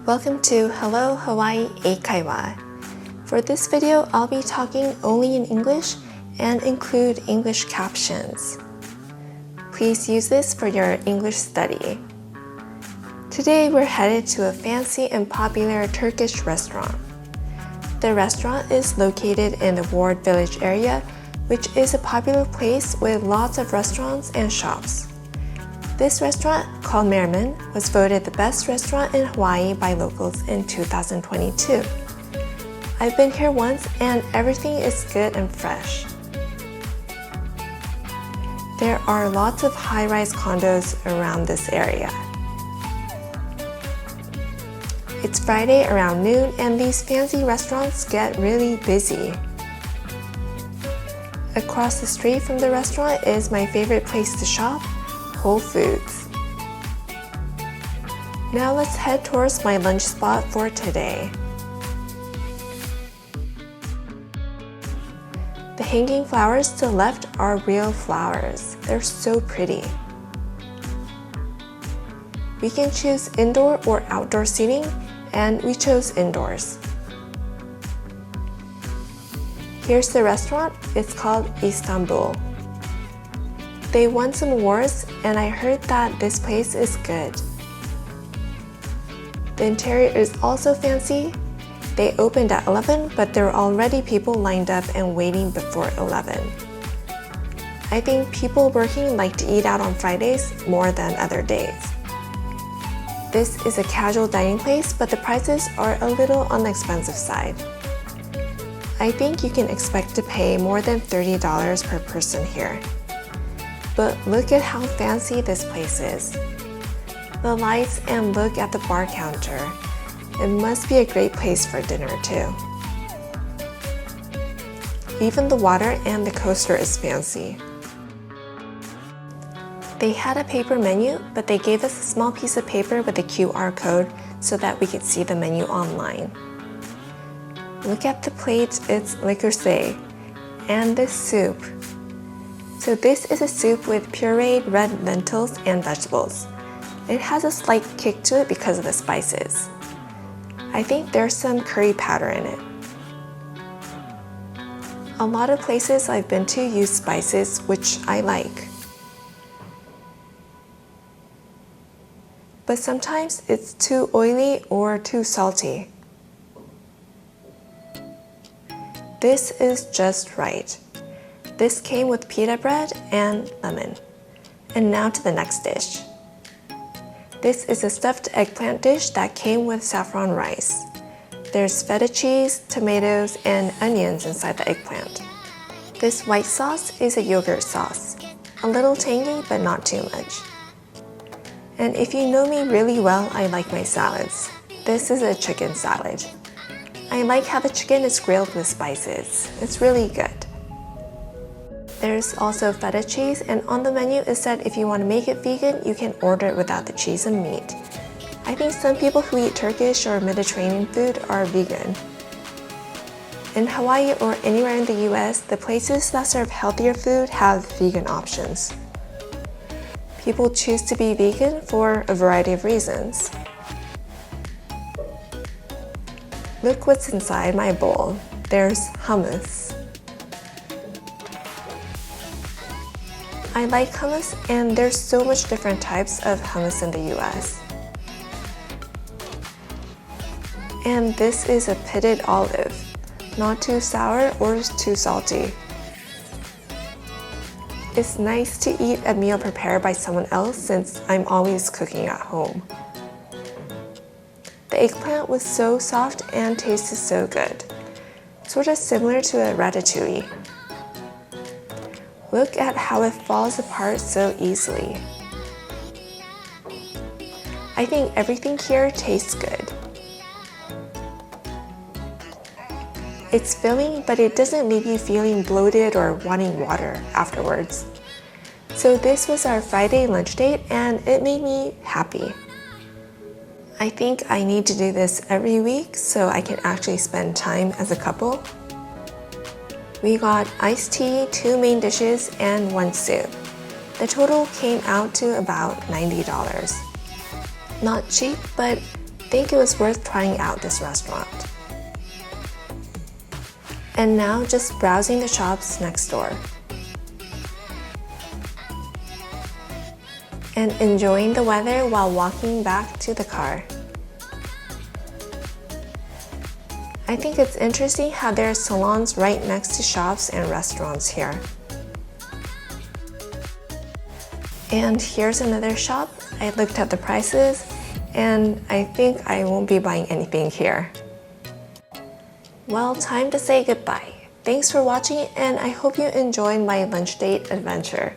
Welcome to Hello Hawaii 英会話. For this video, I'll be talking only in English and include English captions. Please use this for your English study. Today, we're headed to a fancy and popular Turkish restaurant. The restaurant is located in the Ward Village area, which is a popular place with lots of restaurants and shops. This restaurant, called Merriman, was voted the best restaurant in Hawaii by locals in 2022. I've been here once and everything is good and fresh. There are lots of high-rise condos around this area. It's Friday around noon and these fancy restaurants get really busy. Across the street from the restaurant is my favorite place to shop, Whole Foods. Now let's head towards my lunch spot for today. The hanging flowers to the left are real flowers. They're so pretty. We can choose indoor or outdoor seating, and we chose indoors. Here's the restaurant. It's called Istanbul. They won some awards, and I heard that this place is good. The interior is also fancy. They opened at 11, but there were already people lined up and waiting before 11. I think people working like to eat out on Fridays more than other days. This is a casual dining place, but the prices are a little on the expensive side. I think you can expect to pay more than $30 per person here. But look at how fancy this place is. The lights and look at the bar counter. It must be a great place for dinner too. Even the water and the coaster is fancy. They had a paper menu, but they gave us a small piece of paper with a QR code so that we could see the menu online. Look at the plate, it's liqueur. And this soup. So this is a soup with pureed red lentils and vegetables. It has a slight kick to it because of the spices. I think there's some curry powder in it. A lot of places I've been to use spices, which I like. But sometimes it's too oily or too salty. This is just right. This came with pita bread and lemon. And now to the next dish. This is a stuffed eggplant dish that came with saffron rice. There's feta cheese, tomatoes, and onions inside the eggplant. This white sauce is a yogurt sauce. A little tangy, but not too much. And if you know me really well, I like my salads. This is a chicken salad. I like how the chicken is grilled with spices. It's really good. There's also feta cheese, and on the menu it said if you want to make it vegan, you can order it without the cheese and meat. I think some people who eat Turkish or Mediterranean food are vegan. In Hawaii or anywhere in the US, the places that serve healthier food have vegan options. People choose to be vegan for a variety of reasons. Look what's inside my bowl. There's hummus. I like hummus, and there's so much different types of hummus in the US. And this is a pitted olive, not too sour or too salty. It's nice to eat a meal prepared by someone else since I'm always cooking at home. The eggplant was so soft and tasted so good, sort of similar to a ratatouille. Look at how it falls apart so easily. I think everything here tastes good. It's filling, but it doesn't leave you feeling bloated or wanting water afterwards. So this was our Friday lunch date and it made me happy. I think I need to do this every week so I can actually spend time as a couple. We got iced tea, 2 main dishes, and 1 soup. The total came out to about $90. Not cheap, but think it was worth trying out this restaurant. And now just browsing the shops next door. And enjoying the weather while walking back to the car. I think it's interesting how there are salons right next to shops and restaurants here. And here's another shop. I looked at the prices and I think I won't be buying anything here. Well, time to say goodbye. Thanks for watching and I hope you enjoyed my lunch date adventure.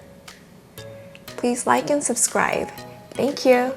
Please like and subscribe. Thank you.